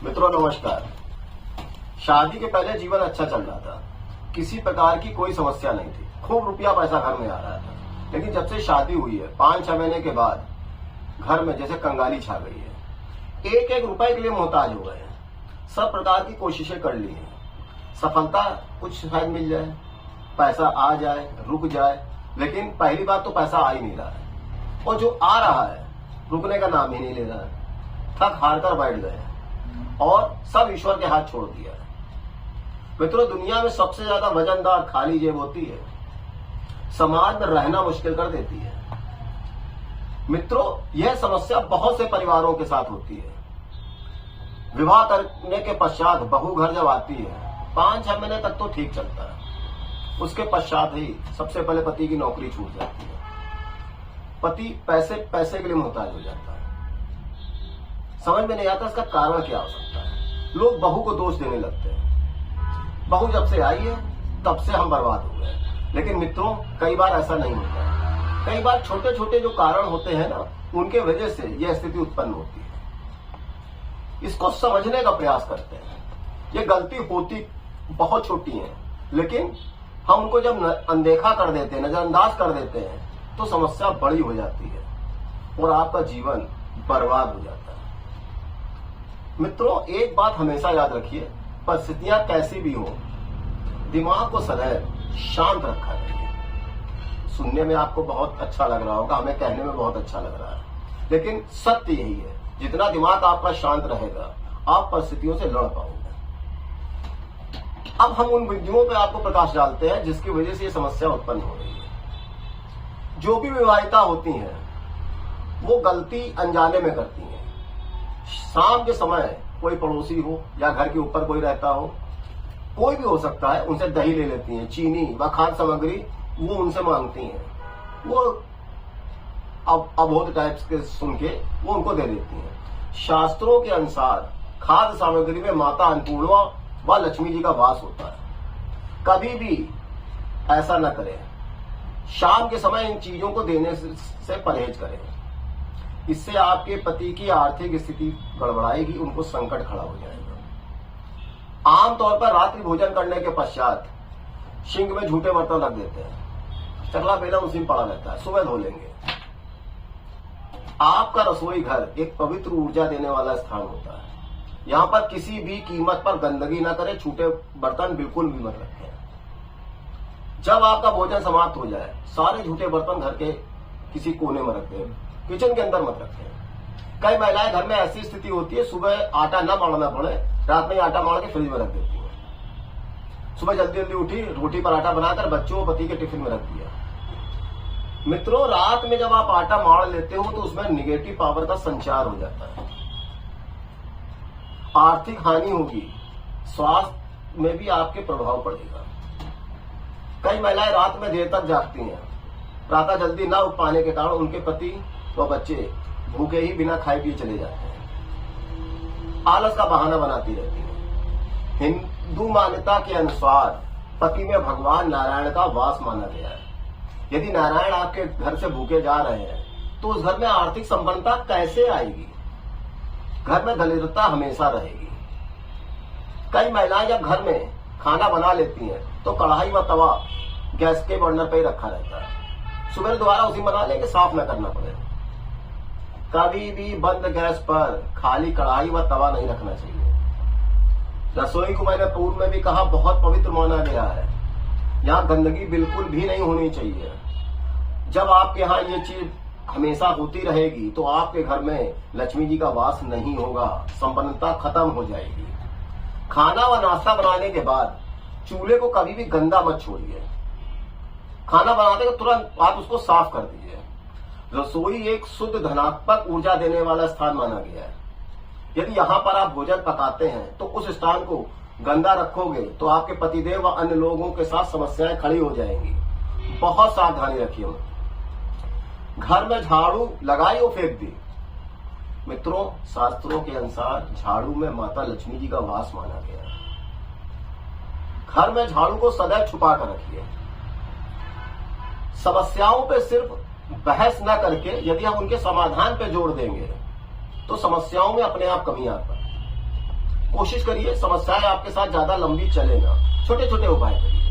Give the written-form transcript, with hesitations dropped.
मित्रों नमस्कार। शादी के पहले जीवन अच्छा चल रहा था, किसी प्रकार की कोई समस्या नहीं थी, खूब रुपया पैसा घर में आ रहा था। लेकिन जब से शादी हुई है 5-6 महीने के बाद घर में जैसे कंगाली छा गई है। एक एक रुपए के लिए मोहताज हो गए हैं। सब प्रकार की कोशिशें कर ली हैं, सफलता कुछ शायद मिल जाए, पैसा आ जाए, रुक जाए, लेकिन पहली बात तो पैसा आ ही नहीं रहा है, और जो आ रहा है रुकने का नाम ही नहीं ले रहा है। थक हार कर बैठ गए और सब ईश्वर के हाथ छोड़ दिया है। मित्रों, दुनिया में सबसे ज्यादा वजनदार खाली जेब होती है, समाज में रहना मुश्किल कर देती है। मित्रों, यह समस्या बहुत से परिवारों के साथ होती है। विवाह करने के पश्चात बहू घर जब आती है 5-6 महीने तक तो ठीक चलता है, उसके पश्चात ही सबसे पहले पति की नौकरी छूट जाती है। पति पैसे के लिए मोहताज हो जाता है। समझ में नहीं आता इसका कारण क्या हो सकता है। लोग बहू को दोष देने लगते हैं, बहू जब से आई है तब से हम बर्बाद हो गए। लेकिन मित्रों, कई बार ऐसा नहीं होता है। कई बार छोटे छोटे जो कारण होते हैं ना, उनके वजह से यह स्थिति उत्पन्न होती है। इसको समझने का प्रयास करते हैं। ये गलती होती बहुत छोटी है, लेकिन हम उनको जब अनदेखा कर देते हैं, नजरअंदाज कर देते हैं, तो समस्या बड़ी हो जाती है और आपका जीवन बर्बाद हो जाता है। मित्रों, एक बात हमेशा याद रखिए, परिस्थितियां कैसी भी हो, दिमाग को सदैव शांत रखा जाए। सुनने में आपको बहुत अच्छा लग रहा होगा, हमें कहने में बहुत अच्छा लग रहा है, लेकिन सत्य यही है, जितना दिमाग आपका शांत रहेगा आप परिस्थितियों से लड़ पाओगे। अब हम उन बिंदुओं पर आपको प्रकाश डालते हैं जिसकी वजह से ये समस्या उत्पन्न हो रही है। जो भी विवाहिता होती हैं वो गलती अनजाने में करती हैं। शाम के समय कोई पड़ोसी हो या घर के ऊपर कोई रहता हो, कोई भी हो सकता है, उनसे दही ले लेती हैं, चीनी व खाद्य सामग्री वो उनसे मांगती हैं। वो अब अबोध टाइप्स के सुन के वो उनको दे देती हैं। शास्त्रों के अनुसार खाद्य सामग्री में माता अन्नपूर्णा व लक्ष्मी जी का वास होता है। कभी भी ऐसा न करें। शाम के समय इन चीजों को देने से परहेज करें। इससे आपके पति की आर्थिक स्थिति गड़बड़ाएगी, उनको संकट खड़ा हो जाएगा। आमतौर पर रात्रि भोजन करने के पश्चात सिंक में झूठे बर्तन रख देते हैं, चकला बेलन उसी में पड़ा रहता है, सुबह धो लेंगे। आपका रसोई घर एक पवित्र ऊर्जा देने वाला स्थान होता है। यहाँ पर किसी भी कीमत पर गंदगी न करें, छूटे बर्तन बिल्कुल भी मत रखें। जब आपका भोजन समाप्त हो जाए, सारे झूठे बर्तन घर के किसी कोने में रख दें, किचन के अंदर मत रखें। कई महिलाएं घर में ऐसी स्थिति होती है, सुबह आटा न मारना पड़े, रात में आटा मार के फ्रिज में रख देती है। सुबह जल्दी जल्दी उठी, रोटी पराठा बनाकर बच्चों पति के टिफिन में रख दिया। मित्रों, रात में जब आप आटा मार लेते हो तो उसमें निगेटिव पावर का संचार हो जाता है, आर्थिक हानि होगी, स्वास्थ्य में भी आपके प्रभाव पड़ेगा। कई महिलाएं रात में देर तक जागती हैं, प्रातः जल्दी न उठ पाने के कारण उनके पति व बच्चे भूखे ही बिना खाए पिए चले जाते हैं, आलस का बहाना बनाती रहती है। हिंदू मान्यता के अनुसार पति में भगवान नारायण का वास माना गया है। यदि नारायण आपके घर से भूखे जा रहे हैं तो उस घर में आर्थिक संपन्नता कैसे आएगी? घर में दरिद्रता हमेशा रहेगी। कई महिलाएं जब घर में खाना बना लेती हैं तो कढ़ाई व तवा गैस के बर्नर पर ही रखा रहता है, सुबह दोबारा उसी बना लेंगे, साफ न करना पड़े। कभी भी बंद गैस पर खाली कढ़ाई व तवा नहीं रखना चाहिए। रसोई को मैंने पूर्व में भी कहा बहुत पवित्र माना गया है, यहाँ गंदगी बिल्कुल भी नहीं होनी चाहिए। जब आपके यहाँ ये चीज हमेशा होती रहेगी तो आपके घर में लक्ष्मी जी का वास नहीं होगा, संपन्नता खत्म हो जाएगी। खाना व नाश्ता बनाने के बाद चूल्हे को कभी भी गंदा मत छोड़िए। खाना बनाते के तुरंत आप उसको साफ कर दीजिए। रसोई एक शुद्ध धनात्मक ऊर्जा देने वाला स्थान माना गया है। यदि यहाँ पर आप भोजन पकाते हैं तो उस स्थान को गंदा रखोगे तो आपके पतिदेव व अन्य लोगों के साथ समस्याएं खड़ी हो जाएंगी। बहुत सावधानी रखिए। घर में झाड़ू लगाई और फेंक दी। मित्रों, शास्त्रों के अनुसार झाड़ू में माता लक्ष्मी जी का वास माना गया है। घर में झाड़ू को सदैव छुपा कर रखिए। समस्याओं पे सिर्फ बहस न करके यदि हम उनके समाधान पे जोर देंगे तो समस्याओं में अपने आप कमी आता है। कोशिश करिए समस्याएं आपके साथ ज्यादा लंबी चले ना, छोटे छोटे उपाय करिए।